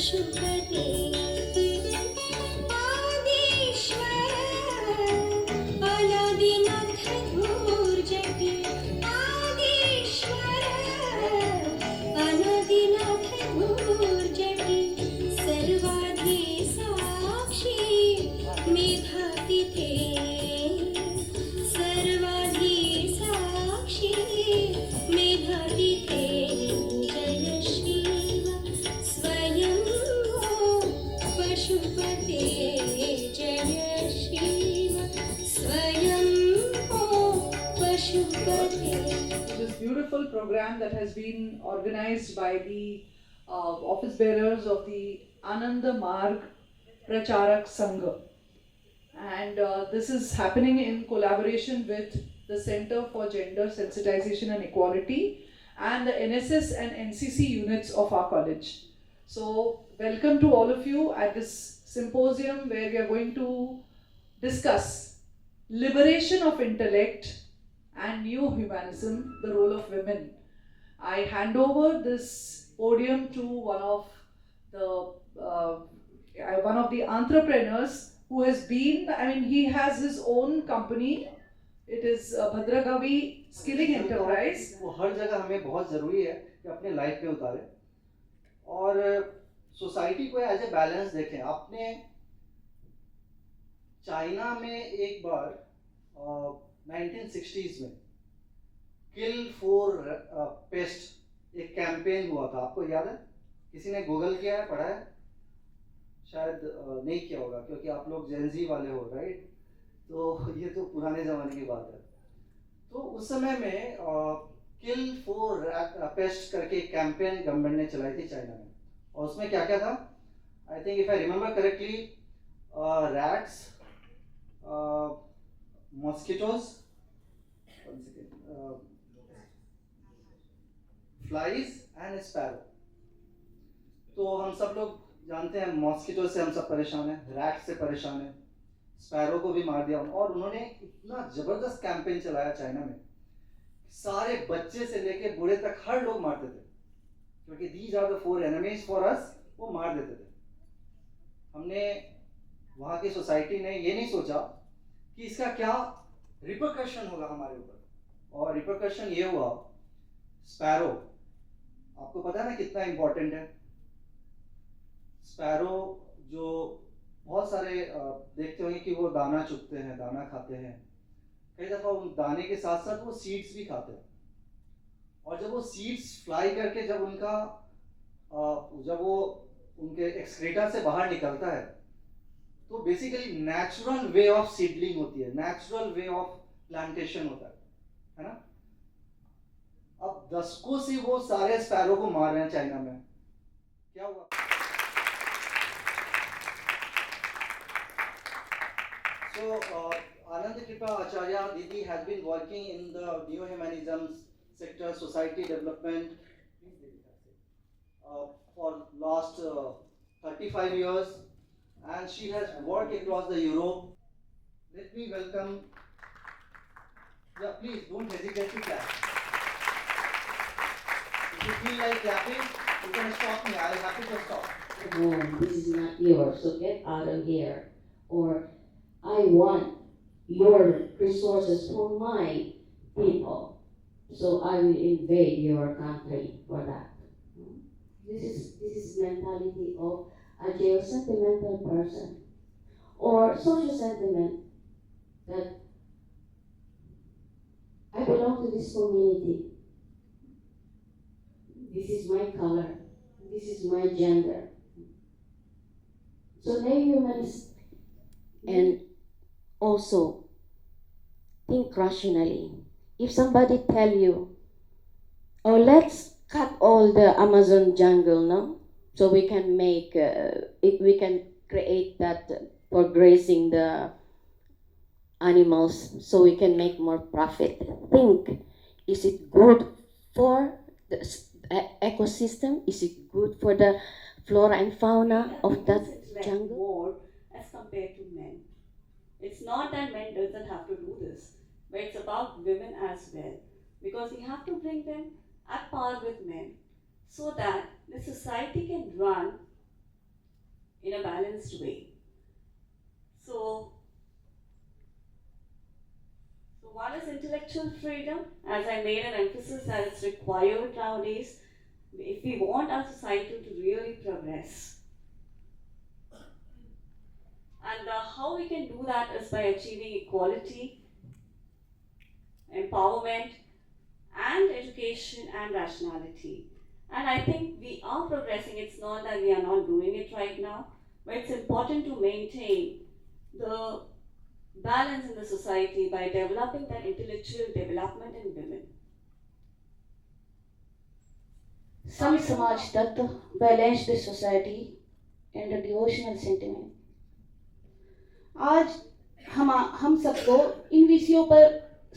पशुपते आदिश्वर अनादिनाथ धूर्जटे आदिश्वर अनादिनाथ धूर्जटे सर्वाधि साक्षी मेधातिथे सर्वाधि साक्षी मेधातिथे जय शिव स्वयं पशुपते जय शिव स्वयं पशुपते. This beautiful program that has been organized by the office bearers of the Ananda Marg Pracharak Sangha. And this is happening in collaboration with the Center for Gender Sensitization and Equality and the NSS and NCC units of our college. So, welcome to all of you at this symposium where we are going to discuss liberation of intellect and new humanism, the role of women. I hand over this podium to one of the entrepreneurs who has been, he has his own company. It is Bhadragavi Skilling Enterprise. वो हर जगह हमें बहुत ज़रूरी है कि अपने life में उतारें और सोसाइटी को एज ए बैलेंस देखें. आपने चाइना में एक बार 1960s में किल फॉर पेस्ट एक कैंपेन हुआ था. आपको याद है? किसी ने गूगल किया है, पढ़ा है? शायद नहीं किया होगा क्योंकि आप लोग जेनजी वाले हो, राइट? तो ये तो पुराने ज़माने की बात है. तो उस समय में किल फॉर पेस्ट करके एक कैंपेन गवर्नमेंट ने चलाई थी चाइना में. और उसमें क्या क्या था? I think if I remember correctly, rats, mosquitoes, flies and sparrow. तो हम सब लोग जानते हैं मॉस्किटो से हम सब परेशान हैं, रैट से परेशान हैं, स्पैरो को भी मार दिया. और उन्होंने इतना ज़बरदस्त कैंपेन चलाया चाइना में, सारे बच्चे से लेके बूढ़े तक हर लोग मारते थे क्योंकि these are the four enemies for us. वो मार देते थे. हमने वहाँ की सोसाइटी ने ये नहीं सोचा कि इसका क्या रिपरकशन होगा हमारे ऊपर. और रिपरकशन ये हुआ, स्पैरो आपको पता है ना कितना इम्पोर्टेंट है. स्पैरो जो बहुत सारे देखते होंगे कि वो दाना चुगते हैं, दाना खाते हैं. कई दफ़ा उन दाने के साथ साथ वो सीड्स भी खाते हैं. और जब वो सीड्स फ्लाई करके जब वो उनके एक्सक्रीटा से बाहर निकलता है तो basically natural way of seedling होती है, नेचुरल वे ऑफ प्लांटेशन होता है ना. अब दशकों से वो सारे स्पैरो को मार रहे हैं चाइना में. क्या हुआ? So, Anand Kripa Acharya Didi has been working in the neo-humanism sector, society development, for last 35 years, and she has worked across the Europe. Let me welcome. Yeah, please don't hesitate to clap. If you feel like clapping, you can stop me. I'll happy to stop. No, this is not yours, so get out of here. Or I want your resources for my people, so I will invade your country for that. This is mentality of a geosentimental person or social sentiment that I belong to this community. This is my color. This is my gender. So they humans and also think rationally. If somebody tell you, oh, let's cut all the Amazon jungle, no, so we can make we can create that for grazing the animals, so we can make more profit. Think, is it good for the ecosystem? Is it good for the flora and fauna of that jungle? More as compared to men. It's not that men doesn't have to do this, but it's about women as well. Because we have to bring them at par with men so that the society can run balanced way. So one is intellectual freedom, as I made an emphasis that it's required nowadays if we want our society to really progress. And how we can do that is by achieving equality, empowerment, and education and rationality. And I think we are progressing. It's not that we are not doing it right now, but it's important to maintain the balance in the society by developing that intellectual development in women. Some Samaj Tattva balance the society and the devotional sentiment. आज हम सबको इन विषयों पर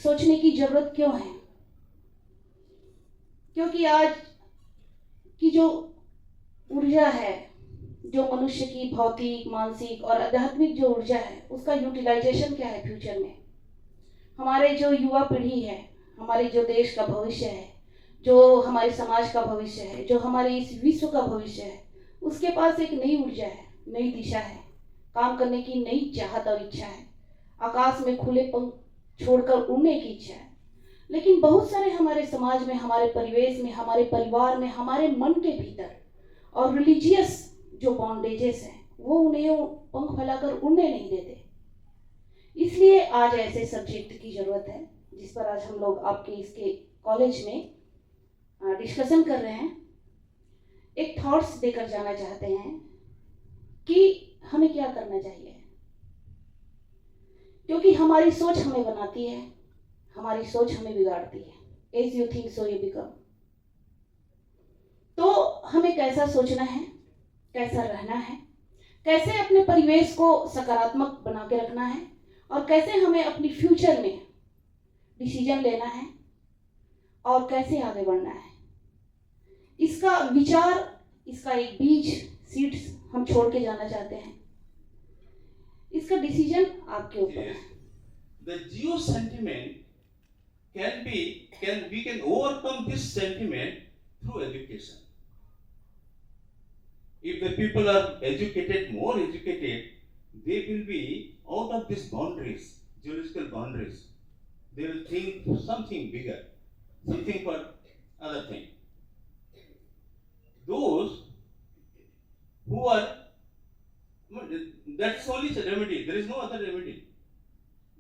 सोचने की जरूरत क्यों है? क्योंकि आज की जो ऊर्जा है, जो मनुष्य की भौतिक, मानसिक और आध्यात्मिक जो ऊर्जा है, उसका यूटिलाइजेशन क्या है फ्यूचर में? हमारे जो युवा पीढ़ी है, हमारे जो देश का भविष्य है, जो हमारे समाज का भविष्य है, जो हमारे इस विश्व का भविष्य है, उसके पास एक नई ऊर्जा है, नई दिशा है, काम करने की नई चाहत और इच्छा है, आकाश में खुले पंख छोड़कर उड़ने की इच्छा है। लेकिन बहुत सारे हमारे समाज में, हमारे परिवेश में, हमारे परिवार में, हमारे मन के भीतर और रिलीजियस जो बॉन्डेजेस हैं, वो उन्हें पंख फैलाकर उड़ने नहीं देते। इसलिए आज ऐसे सब्जेक्ट की ज़रूरत है जिस पर आज हम लोग आपके इसके कॉलेज में डिस्कशन कर रहे हैं। एक थॉट्स देकर जाना चाहते हैं कि हमें क्या करना चाहिए, क्योंकि हमारी सोच हमें बनाती है, हमारी सोच हमें बिगाड़ती है। As you think so you become. तो हमें कैसा सोचना है, कैसा रहना है, कैसे अपने परिवेश को सकारात्मक बना के रखना है, और कैसे हमें अपनी फ्यूचर में डिसीजन लेना है और कैसे आगे बढ़ना है, इसका विचार, इसका एक बीज सीड्स हम छोड़ के जाना चाहते हैं। इसका डिसीजन आपके ऊपर है। The geo sentiment we can overcome this sentiment through education. If the people are educated, more educated, they will be out of these boundaries, geological boundaries. They will think something bigger, something for other thing. Those who are, that's only the remedy. There is no other remedy.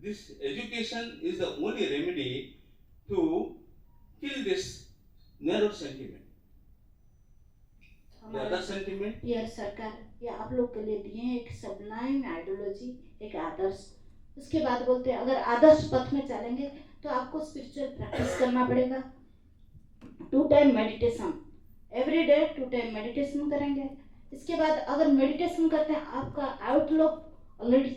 This education is the only remedy to kill this narrow sentiment. The other sentiment. पियर सरकार ये आप लोग के लिए दिए हैं एक सबलाइन ideology, एक आदर्श। उसके बाद बोलते हैं अगर आदर्श पथ में चलेंगे तो आपको स्पिरिचुअल प्रैक्टिस करना पड़ेगा। 2 time meditation, every day 2 time meditation करेंगे। इसके बाद अगर मेडिटेशन करते हैं आपका आउटलुक ऑलरेडी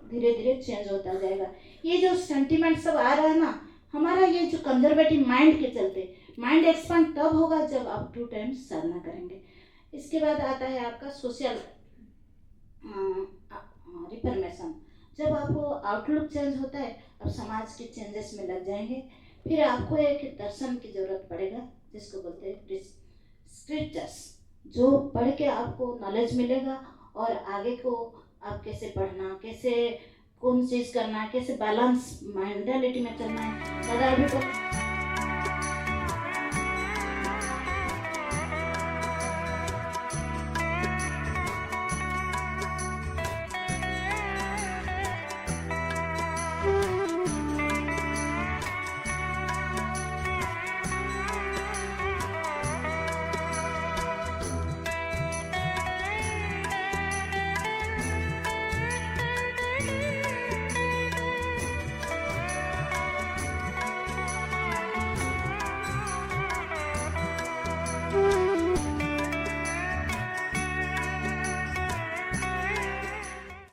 धीरे धीरे चेंज होता जाएगा। ये जो सेंटिमेंट सब आ रहा है ना, हमारा ये जो कंजर्वेटिव माइंड के चलते, माइंड एक्सपांड तब होगा जब आप 2 टाइम साधना करेंगे। इसके बाद आता है आपका सोशल रिफॉर्मेशन। जब आपको आउटलुक चेंज होता है, अब समाज के चेंजेस में लग जाएंगे, फिर आपको एक दर्शन की जरूरत पड़ेगा जिसको बोलते हैं स्क्रिप्चर्स, जो पढ़ के आपको नॉलेज मिलेगा और आगे को आप कैसे पढ़ना, कैसे कौन चीज़ करना है, कैसे बैलेंस मेंटालिटी में चलना है। दादा अभी